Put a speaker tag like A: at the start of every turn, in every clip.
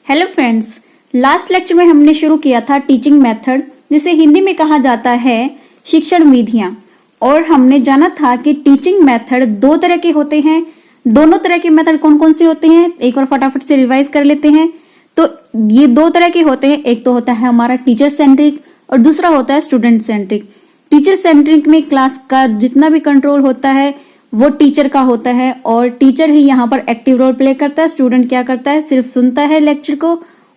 A: Hello friends, last lecture में हमने शुरू किया था टीचिंग मेथड, जिसे हिंदी में कहा जाता है शिक्षण विधियां। और हमने जाना था कि टीचिंग मेथड दो तरह के होते हैं। दोनों तरह के मेथड कौन कौन से होते हैं, एक बार फटाफट से रिवाइज कर लेते हैं। तो ये दो तरह के होते हैं, एक तो होता है हमारा टीचर सेंट्रिक और दूसरा होता है स्टूडेंट सेंट्रिक। टीचर सेंट्रिक में क्लास का जितना भी कंट्रोल होता है वो टीचर का होता है और टीचर ही यहाँ पर एक्टिव रोल प्ले करता है। स्टूडेंट क्या करता है, सिर्फ सुनता है लेक्चर को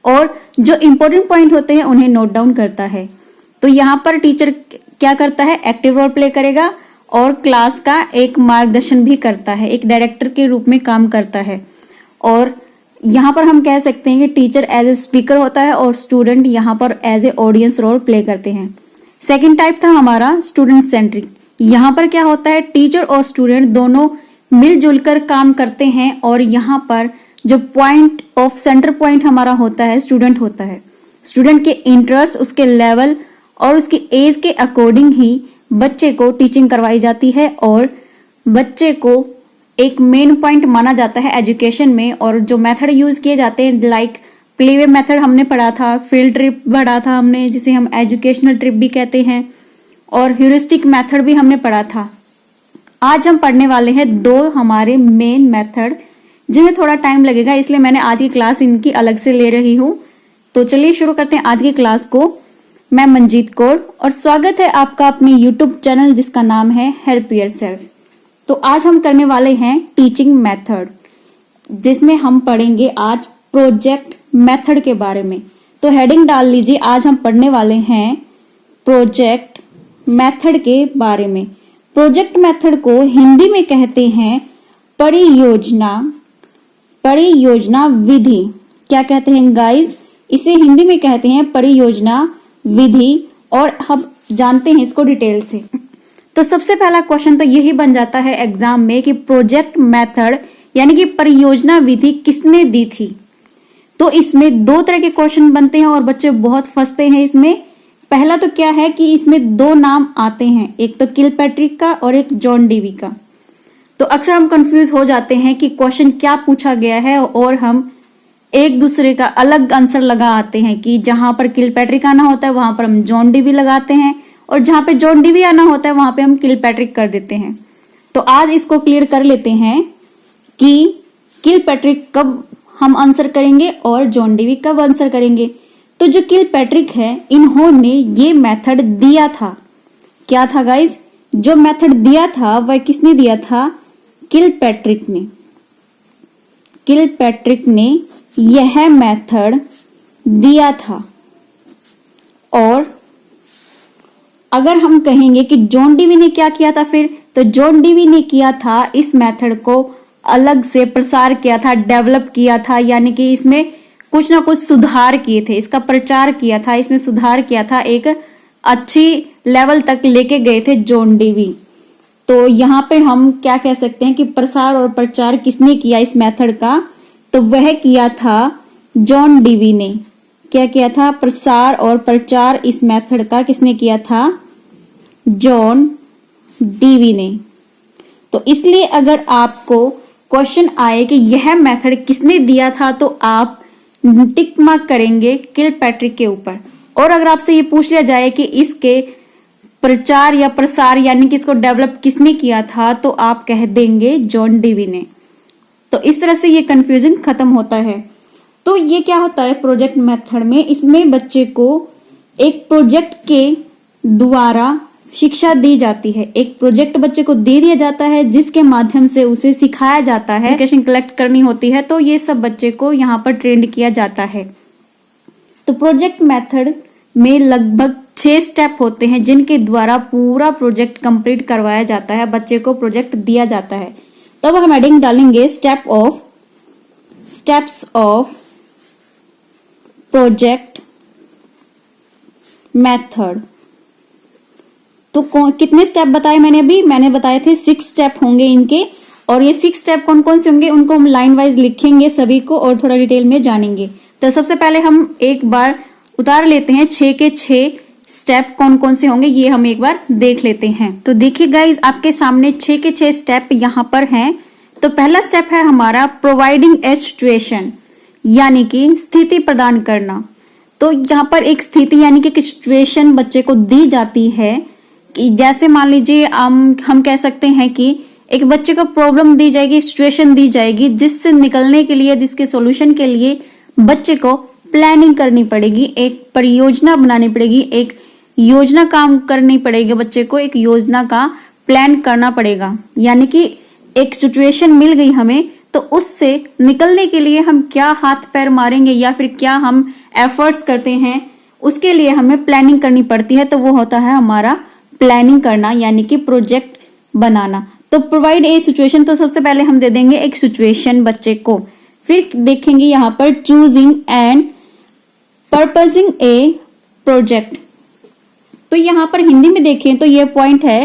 A: और जो इंपॉर्टेंट पॉइंट होते हैं उन्हें नोट डाउन करता है। तो यहाँ पर टीचर क्या करता है, एक्टिव रोल प्ले करेगा और क्लास का एक मार्गदर्शन भी करता है, एक डायरेक्टर के रूप में काम करता है। और यहाँ पर हम कह सकते हैं कि टीचर एज ए स्पीकर होता है और स्टूडेंट यहाँ पर as a audience role play करते हैं। सेकेंड टाइप था हमारा स्टूडेंट सेंट्रिक। यहाँ पर क्या होता है, टीचर और स्टूडेंट दोनों मिलजुल कर काम करते हैं और यहाँ पर जो पॉइंट ऑफ सेंटर पॉइंट हमारा होता है स्टूडेंट होता है। स्टूडेंट के इंटरेस्ट, उसके लेवल और उसकी एज के अकॉर्डिंग ही बच्चे को टीचिंग करवाई जाती है और बच्चे को एक मेन पॉइंट माना जाता है एजुकेशन में। और जो मेथड यूज किए जाते हैं, लाइक प्लेवे मेथड हमने पढ़ा था, फील्ड ट्रिप पढ़ा था हमने, जिसे हम एजुकेशनल ट्रिप भी कहते हैं, और ह्यूरिस्टिक मेथड भी हमने पढ़ा था। आज हम पढ़ने वाले हैं दो हमारे मेन मेथड, जिन्हें थोड़ा टाइम लगेगा, इसलिए मैंने आज की क्लास इनकी अलग से ले रही हूं। तो चलिए शुरू करते हैं आज की क्लास को। मैं मंजीत कौर और स्वागत है आपका अपने यूट्यूब चैनल जिसका नाम है हेल्प योरसेल्फ। तो आज हम करने वाले हैं टीचिंग मेथड, जिसमें हम पढ़ेंगे आज प्रोजेक्ट मेथड के बारे में। तो हेडिंग डाल लीजिए, आज हम पढ़ने वाले हैं प्रोजेक्ट मेथड के बारे में। प्रोजेक्ट मेथड को हिंदी में कहते हैं परियोजना विधि। क्या कहते हैं गाइस, इसे हिंदी में कहते हैं परियोजना विधि। और हम जानते हैं इसको डिटेल से। तो सबसे पहला क्वेश्चन तो यही बन जाता है एग्जाम में कि प्रोजेक्ट मेथड यानी कि परियोजना विधि किसने दी थी। तो इसमें दो तरह के क्वेश्चन बनते हैं और बच्चे बहुत फंसते हैं इसमें। पहला तो क्या है कि इसमें दो नाम आते हैं, एक तो किलपैट्रिक का और एक जॉन डीवी का। तो अक्सर हम कंफ्यूज हो जाते हैं कि क्वेश्चन क्या पूछा गया है और हम एक दूसरे का अलग आंसर लगा आते हैं कि जहां पर किलपैट्रिक आना होता है वहां पर हम जॉन डीवी लगाते हैं और जहां पे जॉन डीवी आना होता है वहां पे हम किलपैट्रिक कर देते हैं। तो आज इसको क्लियर कर लेते हैं कि किलपैट्रिक कब हम आंसर करेंगे और जॉन डीवी कब आंसर करेंगे। तो जो किलपैट्रिक है, इन्होंने ये मेथड दिया था। क्या था गाइस, जो मेथड दिया था वह किसने दिया था, किलपैट्रिक ने। किलपैट्रिक ने यह मेथड दिया था। और अगर हम कहेंगे कि जॉन डीवी ने क्या किया था फिर, तो जॉन डीवी ने किया था इस मेथड को अलग से प्रसार किया था, डेवलप किया था, यानी कि इसमें कुछ ना कुछ सुधार किए थे, इसका प्रचार किया था, इसमें सुधार किया था, एक अच्छी लेवल तक लेके गए थे जॉन डीवी। तो यहाँ पे हम क्या कह सकते हैं कि प्रसार और प्रचार किसने किया इस मेथड का, तो वह किया था जॉन डीवी ने। क्या किया था, प्रसार और प्रचार इस मेथड का किसने किया था, जॉन डीवी ने। तो इसलिए अगर आपको क्वेश्चन आए कि यह मेथड किसने दिया था तो आप टिक मार्क करेंगे किलपैट्रिक के ऊपर। और अगर आपसे ये पूछ लिया जाए कि इसके प्रचार या प्रसार यानी कि इसको डेवलप किसने किया था, तो आप कह देंगे जॉन डीवी ने। तो इस तरह से ये कंफ्यूजन खत्म होता है। तो ये क्या होता है प्रोजेक्ट मेथड में, इसमें बच्चे को एक प्रोजेक्ट के द्वारा शिक्षा दी जाती है। एक प्रोजेक्ट बच्चे को दे दिया जाता है जिसके माध्यम से उसे सिखाया जाता है, एजुकेशन कलेक्ट करनी होती है। तो ये सब बच्चे को यहाँ पर ट्रेंड किया जाता है। तो प्रोजेक्ट मेथड में लगभग 6 स्टेप होते हैं जिनके द्वारा पूरा प्रोजेक्ट कंप्लीट करवाया जाता है, बच्चे को प्रोजेक्ट दिया जाता है। तो अब हम हेडिंग डालेंगे स्टेप्स ऑफ प्रोजेक्ट मेथड। तो कितने स्टेप बताए मैंने अभी, मैंने बताए थे 6 स्टेप होंगे इनके। और ये 6 स्टेप कौन कौन से होंगे उनको हम लाइन वाइज लिखेंगे सभी को और थोड़ा डिटेल में जानेंगे। तो सबसे पहले हम एक बार उतार लेते हैं 6 के 6 स्टेप कौन कौन से होंगे, ये हम एक बार देख लेते हैं। तो देखिए गाइज, आपके सामने 6 के 6 स्टेप यहाँ पर हैं। तो पहला स्टेप है हमारा प्रोवाइडिंग ए सिचुएशन, यानी कि स्थिति प्रदान करना। तो यहाँ पर एक स्थिति यानी कि एक सिचुएशन बच्चे को दी जाती है कि जैसे मान लीजिए हम कह सकते हैं कि एक बच्चे को प्रॉब्लम दी जाएगी, सिचुएशन दी जाएगी, जिससे निकलने के लिए, जिसके सॉल्यूशन के लिए बच्चे को प्लानिंग करनी पड़ेगी, एक परियोजना बनानी पड़ेगी, एक योजना काम करनी पड़ेगी, बच्चे को एक योजना का प्लान करना पड़ेगा। यानी कि एक सिचुएशन मिल गई हमें, तो उससे निकलने के लिए हम क्या हाथ पैर मारेंगे या फिर क्या हम एफर्ट्स करते हैं, उसके लिए हमें प्लानिंग करनी पड़ती है। तो वो होता है हमारा प्लानिंग करना, यानी कि प्रोजेक्ट बनाना। तो प्रोवाइड ए सिचुएशन, तो सबसे पहले हम दे देंगे एक सिचुएशन बच्चे को। फिर देखेंगे यहाँ पर choosing and purposing a project. तो यहाँ पर हिंदी में देखें तो ये पॉइंट है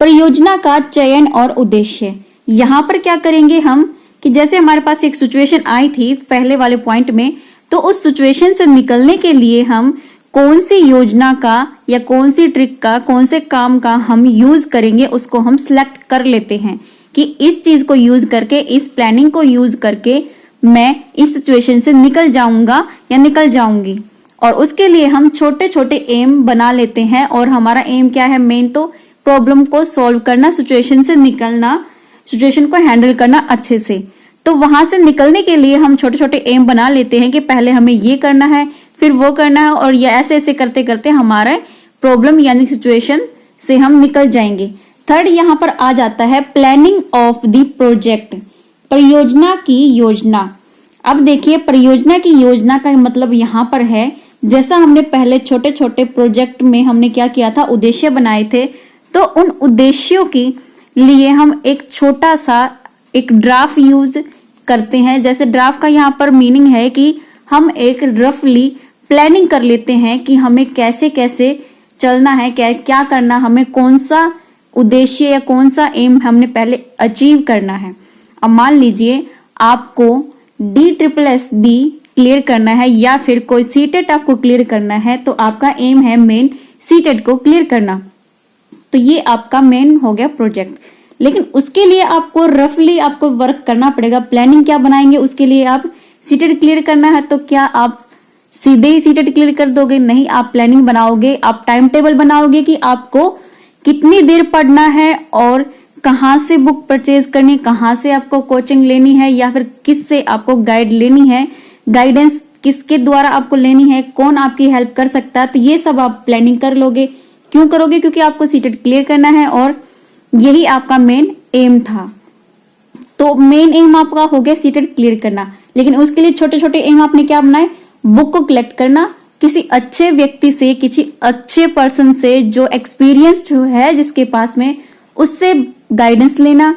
A: परियोजना का चयन और उद्देश्य। यहाँ पर क्या करेंगे हम कि जैसे हमारे पास एक सिचुएशन आई थी पहले वाले पॉइंट में, तो उस सिचुएशन से निकलने के लिए हम कौन सी योजना का या कौन सी ट्रिक का, कौन से काम का हम यूज करेंगे, उसको हम सिलेक्ट कर लेते हैं कि इस चीज को यूज करके, इस प्लानिंग को यूज करके मैं इस सिचुएशन से निकल जाऊंगा या निकल जाऊंगी। और उसके लिए हम छोटे छोटे एम बना लेते हैं। और हमारा एम क्या है, मेन तो प्रॉब्लम को सॉल्व करना, सिचुएशन से निकलना, सिचुएशन को हैंडल करना अच्छे से। तो वहां से निकलने के लिए हम छोटे छोटे एम बना लेते हैं कि पहले हमें ये करना है, फिर वो करना है, और ये ऐसे ऐसे करते करते हमारे प्रॉब्लम यानी सिचुएशन से हम निकल जाएंगे। थर्ड यहाँ पर आ जाता है प्लानिंग ऑफ द प्रोजेक्ट, परियोजना की योजना। अब देखिए परियोजना की योजना का मतलब यहाँ पर है, जैसा हमने पहले छोटे छोटे प्रोजेक्ट में हमने क्या किया था, उद्देश्य बनाए थे, तो उन उद्देश्यों के लिए हम एक छोटा सा एक ड्राफ्ट यूज करते हैं। जैसे ड्राफ्ट का यहाँ पर मीनिंग है कि हम एक रफली प्लानिंग कर लेते हैं कि हमें कैसे कैसे चलना है, क्या करना, हमें कौन सा उद्देश्य या कौन सा एम हमने पहले अचीव करना है। अब मान लीजिए आपको DSSB क्लियर करना है या फिर कोई सीटेट आपको क्लियर करना है, तो आपका एम है मेन सीटेट को क्लियर करना। तो ये आपका मेन हो गया प्रोजेक्ट। लेकिन उसके लिए आपको रफली आपको वर्क करना पड़ेगा। प्लानिंग क्या बनाएंगे उसके लिए, आप सीटेट क्लियर करना है तो क्या आप सीधे ही सीटेट क्लियर कर दोगे? नहीं, आप प्लानिंग बनाओगे, आप टाइम टेबल बनाओगे कि आपको कितनी देर पढ़ना है और कहाँ से बुक परचेज करनी, कहाँ से आपको कोचिंग लेनी है या फिर किस से आपको गाइड लेनी है, गाइडेंस किसके द्वारा आपको लेनी है, कौन आपकी हेल्प कर सकता है। तो ये सब आप प्लानिंग कर लोगे। क्यों करोगे? क्योंकि आपको सीटेट क्लियर करना है और यही आपका मेन एम था। तो मेन एम आपका हो गया सीटेट क्लियर करना। लेकिन उसके लिए छोटे छोटे एम आपने क्या बनाए, बुक को कलेक्ट करना, किसी अच्छे व्यक्ति से, किसी अच्छे पर्सन से जो एक्सपीरियंस्ड है जिसके पास में, उससे गाइडेंस लेना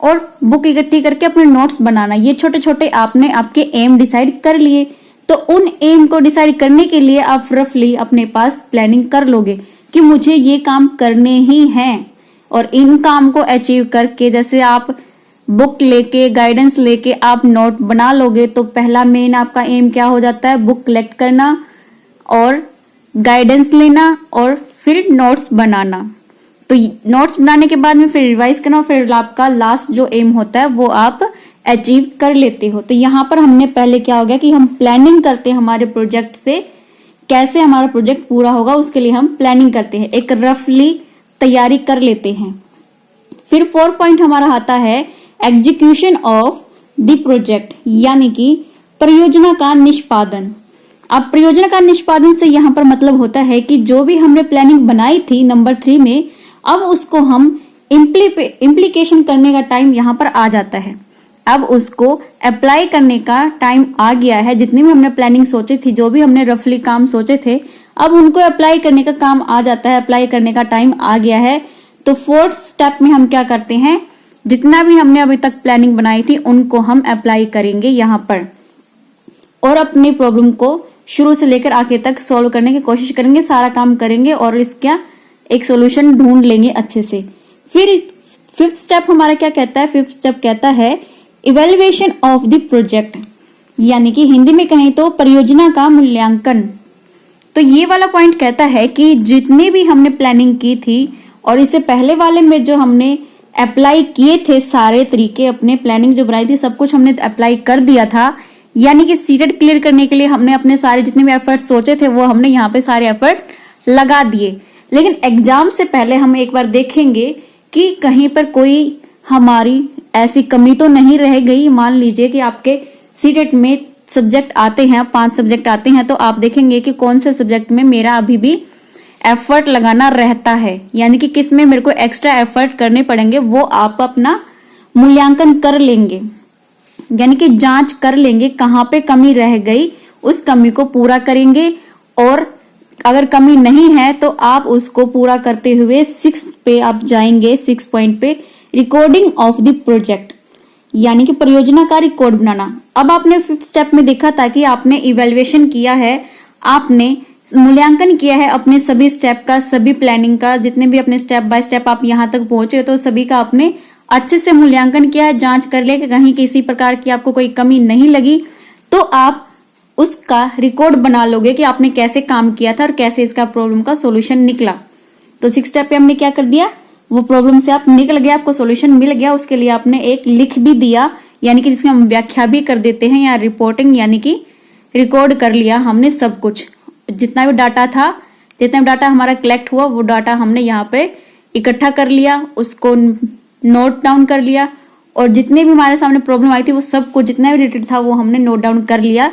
A: और बुक इकट्ठी करके अपने नोट्स बनाना। ये छोटे छोटे आपने आपके एम डिसाइड कर लिए। तो उन एम को डिसाइड करने के लिए आप रफली अपने पास प्लानिंग कर लोगे कि मुझे ये काम करने ही हैं, और इन काम को अचीव करके जैसे आप बुक लेके, गाइडेंस लेके आप नोट बना लोगे। तो पहला मेन आपका एम क्या हो जाता है, बुक कलेक्ट करना और गाइडेंस लेना और फिर नोट्स बनाना। तो नोट्स बनाने के बाद में फिर रिवाइज करना और फिर आपका लास्ट जो एम होता है वो आप अचीव कर लेते हो। तो यहाँ पर हमने पहले क्या हो गया कि हम प्लानिंग करते हैं हमारे प्रोजेक्ट से, कैसे हमारा प्रोजेक्ट पूरा होगा उसके लिए हम प्लानिंग करते हैं, एक रफली तैयारी कर लेते हैं। फिर 4 पॉइंट हमारा आता है एग्जीक्यूशन ऑफ द प्रोजेक्ट, यानी कि परियोजना का निष्पादन। अब परियोजना का निष्पादन से यहाँ पर मतलब होता है कि जो भी हमने प्लानिंग बनाई थी नंबर 3 में, अब उसको हम इम्प्लीकेशन करने का टाइम यहाँ पर आ जाता है। अब उसको अप्लाई करने का टाइम आ गया है। जितनी भी हमने प्लानिंग सोची थी, जो भी हमने रफली काम सोचे थे, अब उनको अप्लाई करने का काम आ जाता है, अप्लाई करने का टाइम आ गया है। तो 4th स्टेप में हम क्या करते हैं, जितना भी हमने अभी तक प्लानिंग बनाई थी उनको हम अप्लाई करेंगे यहाँ पर और अपनी प्रॉब्लम को शुरू से लेकर आखिर तक सॉल्व करने की कोशिश करेंगे, सारा काम करेंगे और इसका एक सॉल्यूशन ढूंढ लेंगे अच्छे से। फिर 5th स्टेप हमारा क्या कहता है, 5th स्टेप कहता है इवेल्युएशन ऑफ द प्रोजेक्ट, यानी कि हिंदी में कहें तो परियोजना का मूल्यांकन। तो ये वाला पॉइंट कहता है कि जितनी भी हमने प्लानिंग की थी और इससे पहले वाले में जो हमने अप्लाई किए थे सारे तरीके, अपने प्लानिंग जो बनाई थी सब कुछ हमने अप्लाई कर दिया था, यानी कि सीटेट क्लियर करने के लिए हमने अपने सारे जितने भी एफर्ट सोचे थे वो हमने यहाँ पे सारे एफर्ट लगा दिए। लेकिन एग्जाम से पहले हम एक बार देखेंगे कि कहीं पर कोई हमारी ऐसी कमी तो नहीं रह गई। मान लीजिए कि आपके सीटेट में सब्जेक्ट आते हैं, 5 सब्जेक्ट आते हैं, तो आप देखेंगे कि कौन से सब्जेक्ट में मेरा अभी भी एफर्ट लगाना रहता है, यानी कि किस में मेरे को एक्स्ट्रा एफर्ट करने पड़ेंगे, वो आप अपना मूल्यांकन कर लेंगे, यानी कि जांच कर लेंगे कहाँ पे कमी रह गई, उस कमी को पूरा करेंगे। और अगर कमी नहीं है तो आप उसको पूरा करते हुए 6 पे आप जाएंगे, 6 पॉइंट पे, रिकॉर्डिंग ऑफ द प्रोजेक्ट, यानी कि परियोजना का रिकॉर्ड बनाना। अब आपने 5th स्टेप में देखा था कि आपने इवेल्युएशन किया है, आपने मूल्यांकन किया है अपने सभी स्टेप का, सभी प्लानिंग का, जितने भी अपने स्टेप बाय स्टेप आप यहाँ तक पहुंचे तो सभी का आपने अच्छे से मूल्यांकन किया है, जांच कर लिया कि कहीं किसी प्रकार की आपको कोई कमी नहीं लगी, तो आप उसका रिकॉर्ड बना लोगे कि आपने कैसे काम किया था और कैसे इसका प्रॉब्लम का सॉल्यूशन निकला। तो 6 स्टेप पे हमने क्या कर दिया, वो प्रॉब्लम से आप निकल गया, आपको सॉल्यूशन मिल गया, उसके लिए आपने एक लिख भी दिया, यानी कि जिसकी हम व्याख्या भी कर देते हैं, या रिपोर्टिंग, यानी कि रिकॉर्ड कर लिया हमने सब कुछ, जितना भी डाटा था, जितना भी डाटा हमारा कलेक्ट हुआ वो डाटा हमने यहाँ पे इकट्ठा कर लिया, उसको नोट डाउन कर लिया, और जितने भी हमारे सामने प्रॉब्लम आई थी वो सब कुछ जितना भी रिलेटेड था वो हमने नोट डाउन कर लिया,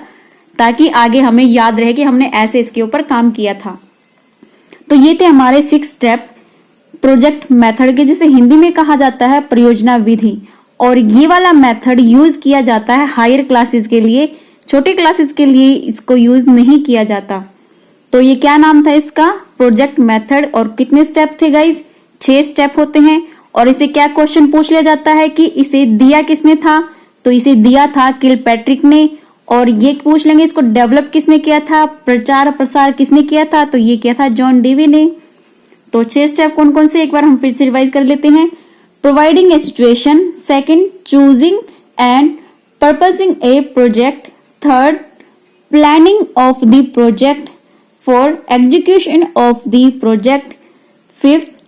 A: ताकि आगे हमें याद रहे कि हमने ऐसे इसके ऊपर काम किया था। तो ये थे हमारे 6 स्टेप प्रोजेक्ट मेथड के, जिसे हिंदी में कहा जाता है परियोजना विधि। और ये वाला मेथड यूज किया जाता है हायर क्लासेस के लिए, छोटे क्लासेस के लिए इसको यूज नहीं किया जाता। तो ये क्या नाम था इसका, प्रोजेक्ट मेथड। और कितने स्टेप थे गाइज, 6 स्टेप होते हैं। और इसे क्या क्वेश्चन पूछ लिया जाता है कि इसे दिया किसने था, तो इसे दिया था किलपैट्रिक ने। और ये पूछ लेंगे इसको डेवलप किसने किया था, प्रचार प्रसार किसने किया था, तो ये किया था जॉन डेवी ने। तो 6 स्टेप कौन कौन से, एक बार हम फिर से रिवाइज कर लेते हैं। Providing a situation, second choosing and purposing a project, third planning of the project, fourth execution of the project, fifth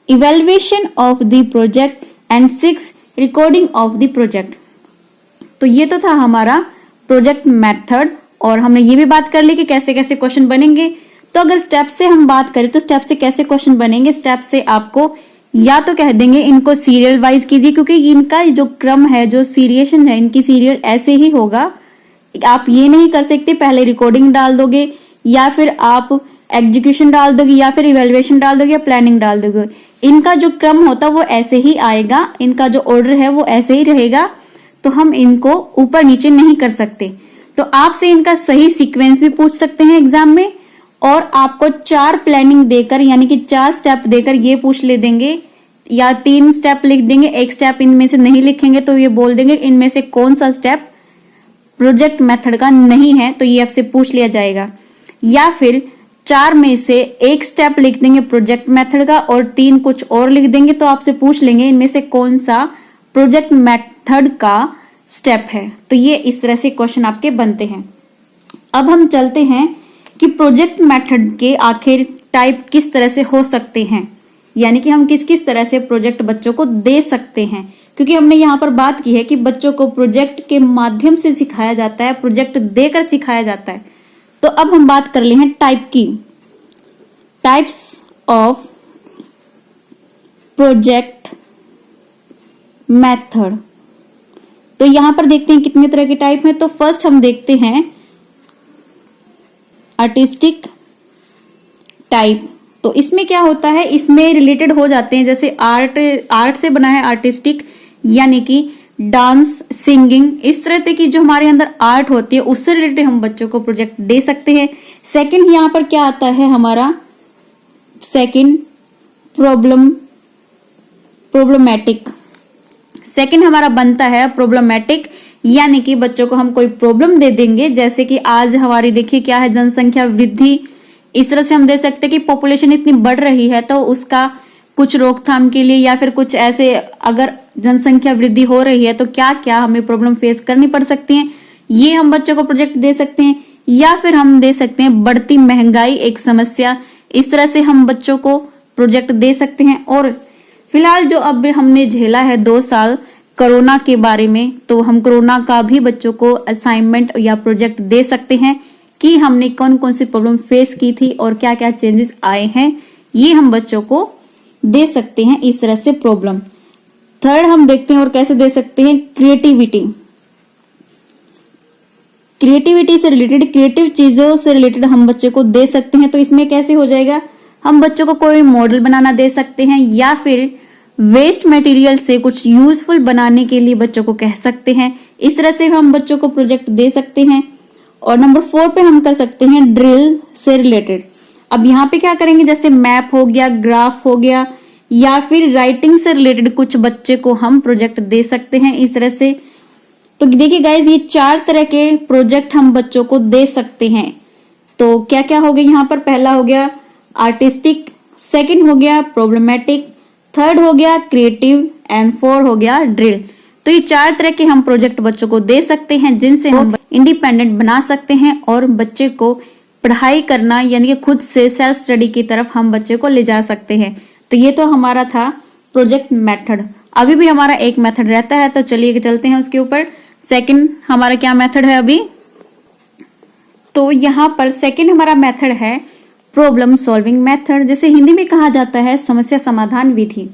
A: evaluation of the project and 6 recording of the project. तो ये तो था हमारा प्रोजेक्ट मेथड। और हमने ये भी बात कर ली कि कैसे कैसे क्वेश्चन बनेंगे। तो अगर स्टेप से हम बात करें तो स्टेप से कैसे क्वेश्चन बनेंगे, स्टेप से आपको या तो कह देंगे इनको सीरियल वाइज कीजिए, क्योंकि इनका जो क्रम है, जो सीरिएशन है, इनकी सीरियल ऐसे ही होगा। आप ये नहीं कर सकते पहले रिकॉर्डिंग डाल दोगे या फिर आप एग्जीक्यूशन डाल दोगे या फिर इवेल्युएशन डाल दोगे या प्लानिंग डाल दोगे। इनका जो क्रम होता है वो ऐसे ही आएगा, इनका जो ऑर्डर है वो ऐसे ही रहेगा। तो हम इनको ऊपर नीचे नहीं कर सकते। तो आपसे इनका सही सीक्वेंस भी पूछ सकते हैं एग्जाम में, और आपको 4 प्लानिंग देकर, यानी कि 4 स्टेप देकर ये पूछ ले देंगे, या 3 स्टेप लिख देंगे, एक स्टेप इनमें से नहीं लिखेंगे तो ये बोल देंगे इनमें से कौन सा स्टेप प्रोजेक्ट मेथड का नहीं है, तो ये आपसे पूछ लिया जाएगा। या फिर 4 में से एक स्टेप लिख देंगे प्रोजेक्ट मेथड का और 3 कुछ और लिख देंगे, तो आपसे पूछ लेंगे इनमें से कौन सा प्रोजेक्ट मेथड का स्टेप है। तो ये इस तरह से क्वेश्चन आपके बनते हैं। अब हम चलते हैं कि प्रोजेक्ट मेथड के आखिर टाइप किस तरह से हो सकते हैं, यानी कि हम किस किस तरह से प्रोजेक्ट बच्चों को दे सकते हैं। क्योंकि हमने यहाँ पर बात की है कि बच्चों को प्रोजेक्ट के माध्यम से सिखाया जाता है, प्रोजेक्ट देकर सिखाया जाता है। तो अब हम बात कर ले हैं टाइप की, टाइप्स ऑफ प्रोजेक्ट मेथड। तो यहां पर देखते हैं कितने तरह के टाइप हैं। तो फर्स्ट हम देखते हैं आर्टिस्टिक टाइप। तो इसमें क्या होता है, इसमें रिलेटेड हो जाते हैं, जैसे आर्ट से बना है आर्टिस्टिक, यानी कि डांस, सिंगिंग, इस तरह की जो हमारे अंदर आर्ट होती है उससे रिलेटेड हम बच्चों को प्रोजेक्ट दे सकते हैं। सेकंड यहां पर क्या आता है हमारा, सेकंड प्रॉब्लमैटिक। सेकंड हमारा बनता है प्रॉब्लमैटिक, यानी कि बच्चों को हम कोई प्रॉब्लम दे देंगे, जैसे कि आज हमारी देखिए क्या है, जनसंख्या वृद्धि। इस तरह से हम दे सकते हैं कि पॉपुलेशन इतनी बढ़ रही है तो उसका कुछ रोकथाम के लिए, या फिर कुछ ऐसे अगर जनसंख्या वृद्धि हो रही है तो क्या क्या हमें प्रॉब्लम फेस करनी पड़ सकती है, ये हम बच्चों को प्रोजेक्ट दे सकते हैं। या फिर हम दे सकते हैं बढ़ती महंगाई एक समस्या, इस तरह से हम बच्चों को प्रोजेक्ट दे सकते हैं। और फिलहाल जो अब हमने झेला है 2 साल कोरोना के बारे में, तो हम कोरोना का भी बच्चों को असाइनमेंट या प्रोजेक्ट दे सकते हैं कि हमने कौन कौन सी प्रॉब्लम फेस की थी और क्या क्या चेंजेस आए हैं, ये हम बच्चों को दे सकते हैं इस तरह से प्रॉब्लम। थर्ड हम देखते हैं और कैसे दे सकते हैं, क्रिएटिविटी से रिलेटेड, क्रिएटिव चीजों से रिलेटेड हम बच्चे को दे सकते हैं। तो इसमें कैसे हो जाएगा, हम बच्चों को कोई मॉडल बनाना दे सकते हैं या फिर वेस्ट मटेरियल से कुछ यूजफुल बनाने के लिए बच्चों को कह सकते हैं। इस तरह से हम बच्चों को प्रोजेक्ट दे सकते हैं। और नंबर 4 पे हम कर सकते हैं ड्रिल से रिलेटेड। अब यहाँ पे क्या करेंगे, जैसे मैप हो गया, ग्राफ हो गया, या फिर राइटिंग से रिलेटेड कुछ बच्चे को हम प्रोजेक्ट दे सकते हैं इस तरह से। तो देखिए गाइज, ये 4 तरह के प्रोजेक्ट हम बच्चों को दे सकते हैं। तो क्या क्या हो गया यहाँ पर, पहला हो गया आर्टिस्टिक, सेकंड हो गया प्रॉब्लमेटिक, थर्ड हो गया क्रिएटिव एंड 4 हो गया ड्रिल। तो ये 4 तरह के हम प्रोजेक्ट बच्चों को दे सकते हैं जिनसे हम इंडिपेंडेंट बना सकते हैं और बच्चे को पढ़ाई करना यानी कि खुद से सेल्फ स्टडी की तरफ हम बच्चे को ले जा सकते हैं। तो ये तो हमारा था प्रोजेक्ट मेथड। अभी भी हमारा एक मेथड रहता है, तो चलिए चलते हैं उसके ऊपर। सेकंड हमारा क्या मेथड है अभी, तो यहाँ पर सेकंड हमारा मेथड है प्रॉब्लम सॉल्विंग मेथड, जिसे हिंदी में कहा जाता है समस्या समाधान विधि।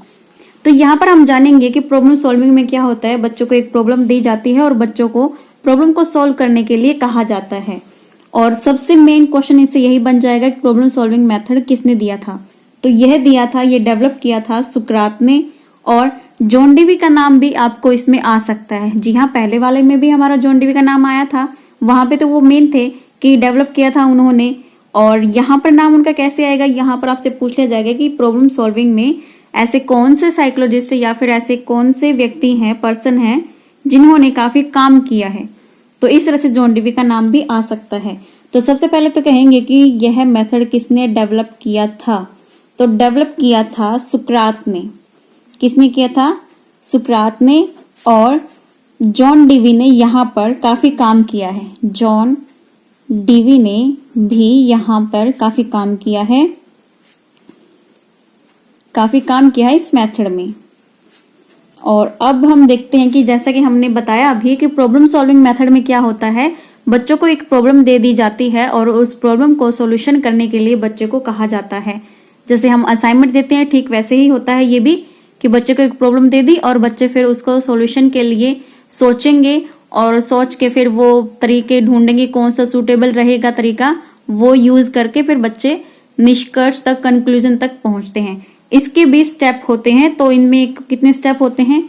A: तो यहाँ पर हम जानेंगे कि प्रॉब्लम सॉल्विंग में क्या होता है। बच्चों को एक प्रॉब्लम दी जाती है और बच्चों को प्रॉब्लम को सॉल्व करने के लिए कहा जाता है। और सबसे मेन क्वेश्चन इससे यही बन जाएगा कि प्रॉब्लम सॉल्विंग मेथड किसने दिया था। तो यह दिया था, ये डेवलप किया था सुकरात ने, और जॉन डीवी का नाम भी आपको इसमें आ सकता है। जी हाँ, पहले वाले में भी हमारा जॉन डीवी का नाम आया था, वहां पे तो वो मेन थे कि डेवलप किया था उन्होंने। और यहाँ पर नाम उनका कैसे आएगा, यहाँ पर आपसे पूछ लिया जाएगा कि प्रॉब्लम सॉल्विंग में ऐसे कौन से साइकोलॉजिस्ट या फिर ऐसे कौन से व्यक्ति हैं, पर्सन हैं जिन्होंने काफी काम किया है। तो इस तरह से जॉन डीवी का नाम भी आ सकता है। तो सबसे पहले तो कहेंगे कि यह मेथड किसने डेवलप किया था। तो डेवलप किया था सुकरात ने। किसने किया था, सुकरात ने। और जॉन डीवी ने यहाँ पर काफी काम किया है। जॉन डीवी ने भी यहाँ पर काफी काम किया है, काफी काम किया है इस मेथड में। और अब हम देखते हैं कि जैसा कि हमने बताया अभी कि प्रॉब्लम सॉल्विंग मेथड में क्या होता है, बच्चों को एक प्रॉब्लम दे दी जाती है और उस प्रॉब्लम को सॉल्यूशन करने के लिए बच्चे को कहा जाता है। जैसे हम असाइनमेंट देते हैं, ठीक वैसे ही होता है ये भी, कि बच्चे को एक प्रॉब्लम दे दी और बच्चे फिर उसको सॉल्यूशन के लिए सोचेंगे और सोच के फिर वो तरीके ढूंढेंगे कौन सा सूटेबल रहेगा तरीका, वो यूज करके फिर बच्चे निष्कर्ष तक, कंक्लूजन तक पहुंचते हैं। इसके भी स्टेप होते हैं। तो इनमें कितने स्टेप होते हैं,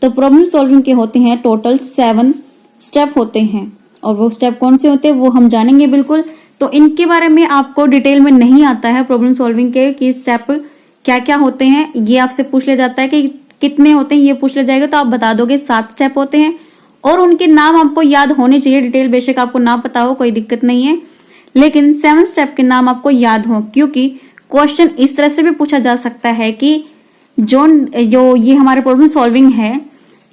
A: तो प्रॉब्लम सॉल्विंग के होते हैं टोटल 7 स्टेप होते हैं। और वो स्टेप कौन से होते हैं वो हम जानेंगे बिल्कुल। तो इनके बारे में आपको डिटेल में नहीं आता है प्रॉब्लम सॉल्विंग के कि स्टेप क्या क्या होते हैं, ये आपसे पूछ लिया जाता है कि कितने होते हैं, ये पूछ लिया जाएगा तो आप बता दोगे 7 स्टेप होते हैं। और उनके नाम आपको याद होने चाहिए, डिटेल बेशक आपको ना पता हो कोई दिक्कत नहीं है, लेकिन 7 स्टेप के नाम आपको याद हो, क्योंकि क्वेश्चन इस तरह से भी पूछा जा सकता है कि जो ये हमारे प्रॉब्लम सॉल्विंग है,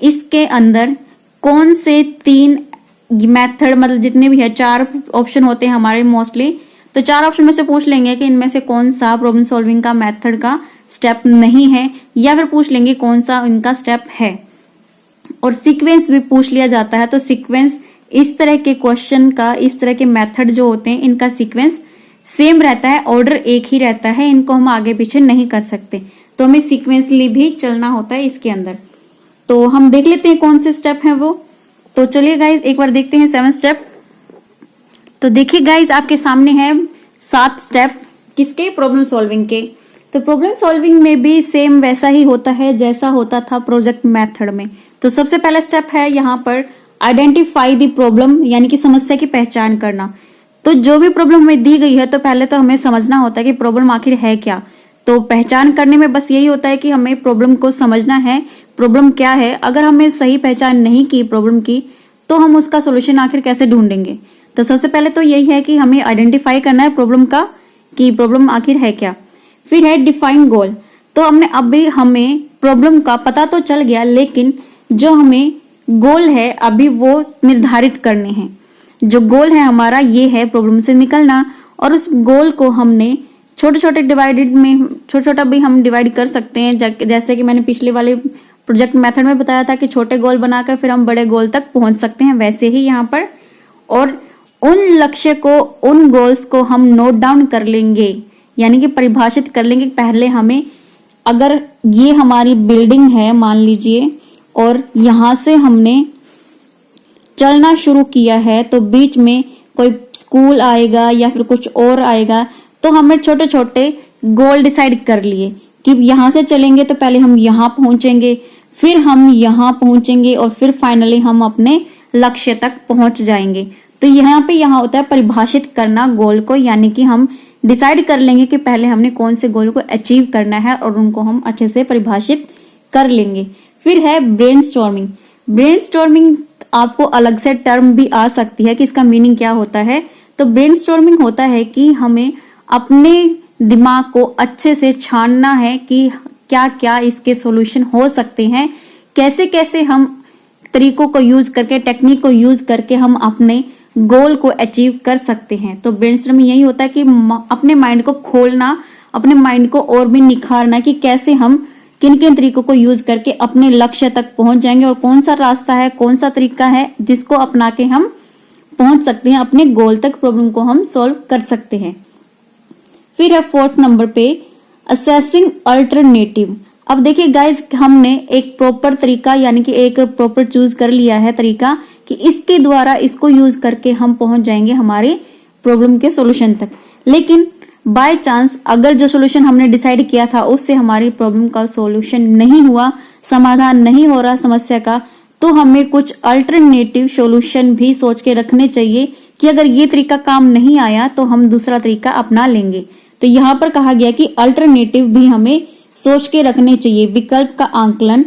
A: इसके अंदर कौन से 3 मेथड, मतलब जितने भी है 4 ऑप्शन होते हैं हमारे मोस्टली, तो 4 ऑप्शन में से पूछ लेंगे कि इनमें से कौन सा प्रॉब्लम सॉल्विंग का मेथड का स्टेप नहीं है, या फिर पूछ लेंगे कौन सा इनका स्टेप है। और सीक्वेंस भी पूछ लिया जाता है। तो सीक्वेंस इस तरह के क्वेश्चन का, इस तरह के मेथड जो होते हैं इनका सीक्वेंस सेम रहता है, ऑर्डर एक ही रहता है, इनको हम आगे पीछे नहीं कर सकते। तो हमें सीक्वेंसली भी चलना होता है इसके अंदर। तो हम देख लेते हैं कौन से स्टेप हैं वो। तो चलिए गाइज एक बार देखते हैं 7 स्टेप। तो देखिए गाइज आपके सामने है 7 स्टेप किसके, प्रॉब्लम सॉल्विंग के। तो प्रॉब्लम सॉल्विंग में भी सेम वैसा ही होता है जैसा होता था प्रोजेक्ट मेथड में। तो सबसे पहला स्टेप है यहाँ पर आइडेंटिफाई द प्रॉब्लम, यानी कि समस्या की पहचान करना। तो जो भी प्रॉब्लम हमें दी गई है तो पहले तो हमें समझना होता है कि प्रॉब्लम आखिर है क्या। तो पहचान करने में बस यही होता है कि हमें प्रॉब्लम को समझना है, प्रॉब्लम क्या है। अगर हमें सही पहचान नहीं की प्रॉब्लम की, तो हम उसका सोल्यूशन आखिर कैसे ढूंढेंगे। तो सबसे पहले तो यही है कि हमें आइडेंटिफाई करना है प्रॉब्लम का, कि प्रॉब्लम आखिर है क्या। फिर है डिफाइन गोल। तो हमें प्रॉब्लम का पता तो चल गया, लेकिन जो हमें गोल है अभी वो निर्धारित करने हैं। जो गोल है हमारा ये है प्रॉब्लम से निकलना, और उस गोल को हमने छोटे छोटे डिवाइडेड में, छोटा छोटा भी हम डिवाइड कर सकते हैं। जैसे कि मैंने पिछले वाले प्रोजेक्ट मेथड में बताया था कि छोटे गोल बनाकर फिर हम बड़े गोल तक पहुंच सकते हैं, वैसे ही यहाँ पर। और उन लक्ष्य को, उन गोल्स को हम नोट डाउन कर लेंगे, यानी कि परिभाषित कर लेंगे। पहले हमें, अगर ये हमारी बिल्डिंग है मान लीजिए, और यहां से हमने चलना शुरू किया है, तो बीच में कोई स्कूल आएगा या फिर कुछ और आएगा, तो हमने छोटे छोटे गोल डिसाइड कर लिए कि यहां से चलेंगे तो पहले हम यहां पहुंचेंगे, फिर हम यहां पहुंचेंगे और फिर फाइनली हम अपने लक्ष्य तक पहुंच जाएंगे। तो यहाँ पे यहाँ होता है परिभाषित करना गोल को, यानी कि हम डिसाइड कर लेंगे कि पहले हमने कौन से गोल को अचीव करना है और उनको हम अच्छे से परिभाषित कर लेंगे। फिर है ब्रेनस्टॉर्मिंग। ब्रेनस्टॉर्मिंग आपको अलग से टर्म भी आ सकती है कि इसका मीनिंग क्या होता है। तो ब्रेनस्टॉर्मिंग होता है कि हमें अपने दिमाग को अच्छे से छानना है कि क्या क्या इसके सॉल्यूशन हो सकते हैं, कैसे कैसे हम तरीकों को यूज करके, टेक्निक को यूज करके हम अपने गोल को अचीव कर सकते हैं। तो ब्रेनस्टॉर्मिंग यही होता है कि अपने माइंड को खोलना, अपने माइंड को और भी निखारना कि कैसे हम किन किन तरीकों को यूज करके अपने लक्ष्य तक पहुंच जाएंगे और कौन सा रास्ता है, कौन सा तरीका है जिसको अपना के हम पहुंच सकते हैं अपने गोल तक, प्रॉब्लम को हम सॉल्व कर सकते हैं। फिर है 4th नंबर पे असेसिंग अल्टरनेटिव। अब देखिए गाइज, हमने एक प्रॉपर तरीका, यानी कि एक प्रॉपर चूज कर लिया है तरीका कि इसके द्वारा इसको यूज करके हम पहुंच जाएंगे हमारे प्रॉब्लम के सॉल्यूशन तक। लेकिन बाय चांस अगर जो सॉल्यूशन हमने डिसाइड किया था उससे हमारी प्रॉब्लम का सॉल्यूशन नहीं हुआ, समाधान नहीं हो रहा समस्या का, तो हमें कुछ अल्टरनेटिव सॉल्यूशन भी सोच के रखने चाहिए कि अगर ये तरीका काम नहीं आया तो हम दूसरा तरीका अपना लेंगे। तो यहाँ पर कहा गया कि अल्टरनेटिव भी हमें सोच के रखने चाहिए, विकल्प का आंकलन।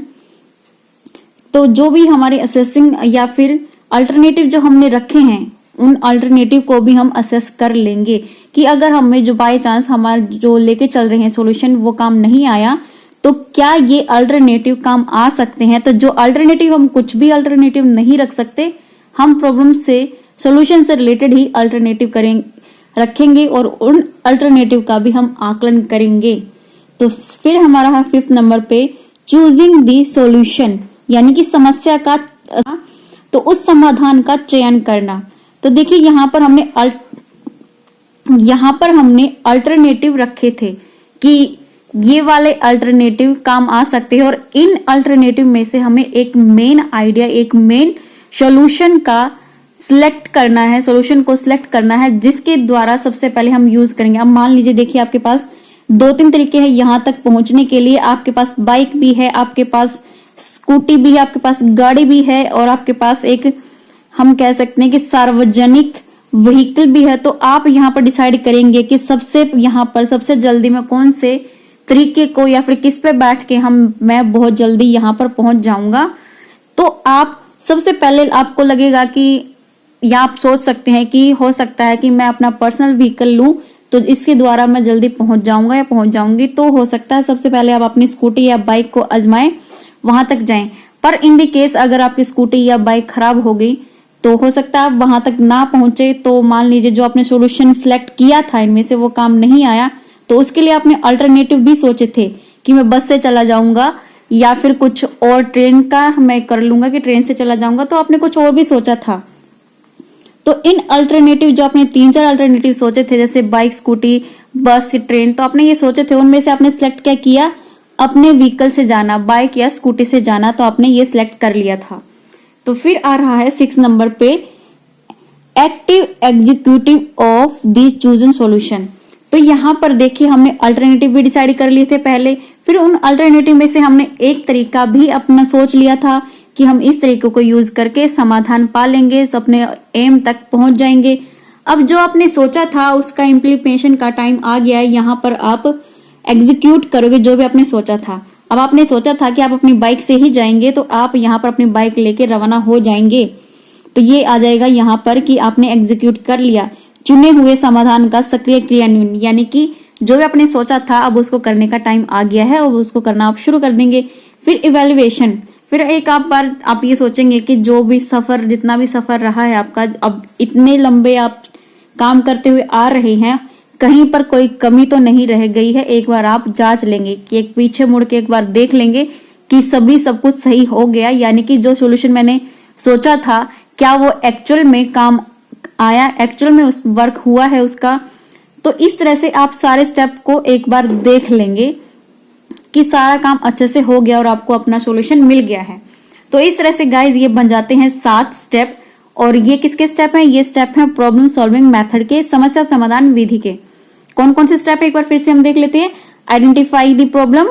A: तो जो भी हमारे असेसिंग या फिर अल्टरनेटिव जो हमने रखे हैं, उन अल्टरनेटिव को भी हम असेस कर लेंगे कि अगर हमें जो बाय चांस हमारे जो लेके चल रहे हैं सॉल्यूशन वो काम नहीं आया, तो क्या ये अल्टरनेटिव काम आ सकते हैं। तो जो अल्टरनेटिव, हम कुछ भी अल्टरनेटिव नहीं रख सकते, हम प्रॉब्लम से, सॉल्यूशन से रिलेटेड ही अल्टरनेटिव रखेंगे और उन अल्टरनेटिव का भी हम आकलन करेंगे। तो फिर हमारा 5th नंबर पे चूजिंग दी सॉल्यूशन, यानी कि समस्या का, तो उस समाधान का चयन करना। तो देखिए यहाँ पर हमने अल्टरनेटिव रखे थे कि ये वाले अल्टरनेटिव काम आ सकते हैं और इन अल्टरनेटिव में से हमें एक मेन आइडिया, एक मेन सॉल्यूशन का सिलेक्ट करना है, सॉल्यूशन को सिलेक्ट करना है जिसके द्वारा सबसे पहले हम यूज करेंगे। अब मान लीजिए, देखिए आपके पास 2-3 तरीके हैं यहाँ तक पहुंचने के लिए। आपके पास बाइक भी है, आपके पास स्कूटी भी है, आपके पास गाड़ी भी है और आपके पास एक, हम कह सकते हैं कि सार्वजनिक व्हीकल भी है। तो आप यहाँ पर डिसाइड करेंगे कि सबसे जल्दी में कौन से तरीके को या फिर किस पे बैठ के मैं बहुत जल्दी यहाँ पर पहुंच जाऊंगा। तो आप सबसे पहले आपको लगेगा कि, या आप सोच सकते हैं कि हो सकता है कि मैं अपना पर्सनल व्हीकल लूं तो इसके द्वारा मैं जल्दी पहुंच जाऊंगा या पहुंच जाऊंगी। तो हो सकता है सबसे पहले आप अपनी स्कूटी या बाइक को आजमाएं, वहां तक जाएं। पर इन द केस अगर आपकी स्कूटी या बाइक खराब हो गई तो हो सकता है आप वहां तक ना पहुंचे। तो मान लीजिए जो आपने सॉल्यूशन सिलेक्ट किया था इनमें से वो काम नहीं आया, तो उसके लिए आपने अल्टरनेटिव भी सोचे थे कि मैं बस से चला जाऊंगा या फिर कुछ और, ट्रेन का मैं कर लूंगा कि ट्रेन से चला जाऊंगा। तो आपने कुछ और भी सोचा था। तो इन अल्टरनेटिव जो आपने 3-4 अल्टरनेटिव सोचे थे, जैसे बाइक, स्कूटी, बस, ट्रेन, तो आपने ये सोचे थे, उनमें से आपने सिलेक्ट क्या किया, अपने व्हीकल से जाना, बाइक या स्कूटी से जाना। तो आपने ये सिलेक्ट कर लिया था। तो फिर आ रहा है 6 नंबर पे active executive of the chosen solution. तो यहाँ पर देखिए हमने अल्टरनेटिव भी डिसाइड कर लिए थे पहले, फिर उन अल्टरनेटिव में से हमने एक तरीका भी अपना सोच लिया था कि हम इस तरीके को यूज करके समाधान पा लेंगे, अपने एम तक पहुंच जाएंगे। अब जो आपने सोचा था उसका इम्प्लीमेंटेशन का टाइम आ गया है। यहाँ पर आप एग्जीक्यूट करोगे जो भी आपने सोचा था। अब आपने सोचा था कि आप अपनी बाइक से ही जाएंगे, तो आप यहाँ पर अपनी बाइक लेके रवाना हो जाएंगे। तो ये आ जाएगा यहाँ पर कि आपने एग्जीक्यूट कर लिया, चुने हुए समाधान का सक्रिय क्रियान्वयन, यानी कि जो भी आपने सोचा था अब उसको करने का टाइम आ गया है और उसको करना आप शुरू कर देंगे। फिर इवेल्युएशन, फिर एक बार आप ये सोचेंगे कि जो भी सफर, जितना भी सफर रहा है आपका, अब इतने लंबे आप काम करते हुए आ रहे हैं, कहीं पर कोई कमी तो नहीं रह गई है। एक बार आप जांच लेंगे कि एक पीछे मुड़ के एक बार देख लेंगे कि सभी सब कुछ सही हो गया, यानी कि जो सॉल्यूशन मैंने सोचा था क्या वो एक्चुअल में काम आया, एक्चुअल में उस वर्क हुआ है उसका। तो इस तरह से आप सारे स्टेप को एक बार देख लेंगे कि सारा काम अच्छे से हो गया और आपको अपना सॉल्यूशन मिल गया है। तो इस तरह से गाइज ये बन जाते हैं 7 स्टेप। और ये किसके स्टेप हैं? ये स्टेप हैं प्रॉब्लम सॉल्विंग मेथड के, समस्या समाधान विधि के। कौन कौन से स्टेप एक बार फिर से हम देख लेते हैं। आइडेंटिफाई द प्रॉब्लम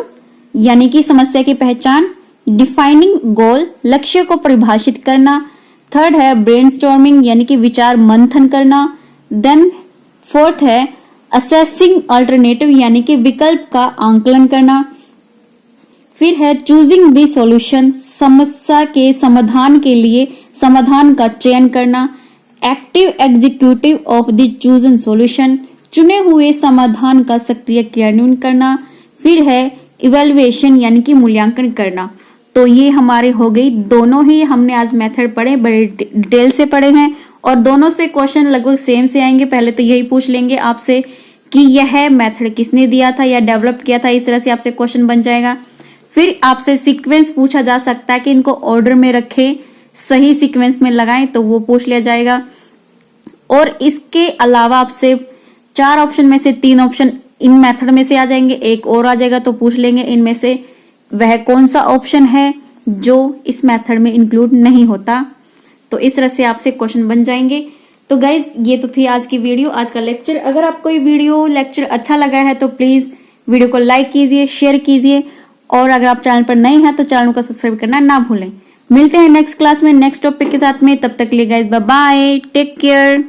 A: यानी कि समस्या की पहचान, डिफाइनिंग गोल लक्ष्य को परिभाषित करना, थर्ड है ब्रेनस्टॉर्मिंग यानी कि विचार मंथन करना, देन फोर्थ है असेसिंग अल्टरनेटिव यानी कि विकल्प का आंकलन करना, फिर है चूजिंग द सॉल्यूशन समस्या के समाधान के लिए समाधान का चयन करना, active executive of the chosen solution चुने हुए समाधान का सक्रिय क्रियान्वयन करना, फिर है इवेल्युएशन यानी कि मूल्यांकन करना। तो ये हमारे हो गई, दोनों ही हमने आज मेथड पढ़े, बड़े डिटेल से पढ़े हैं और दोनों से क्वेश्चन लगभग सेम से आएंगे। पहले तो यही पूछ लेंगे आपसे कि यह मेथड किसने दिया था या डेवलप किया था, इस तरह से आपसे क्वेश्चन बन जाएगा। फिर आपसे सीक्वेंस पूछा जा सकता है कि इनको ऑर्डर में रखें, सही सीक्वेंस में लगाएं, तो वो पूछ लिया जाएगा। और इसके अलावा आपसे 4 ऑप्शन में से 3 ऑप्शन इन मेथड में से आ जाएंगे, एक और आ जाएगा, तो पूछ लेंगे इनमें से वह कौन सा ऑप्शन है जो इस मेथड में इंक्लूड नहीं होता। तो इस तरह से आपसे क्वेश्चन बन जाएंगे। तो गाइज ये तो थी आज की वीडियो, आज का लेक्चर। अगर आपको ये वीडियो लेक्चर अच्छा लगा है तो प्लीज वीडियो को लाइक कीजिए, शेयर कीजिए और अगर आप चैनल पर नए हैं तो चैनल को सब्सक्राइब करना ना भूलें। मिलते हैं नेक्स्ट क्लास में नेक्स्ट टॉपिक के साथ में, तब तक के लिए guys bye bye, take care.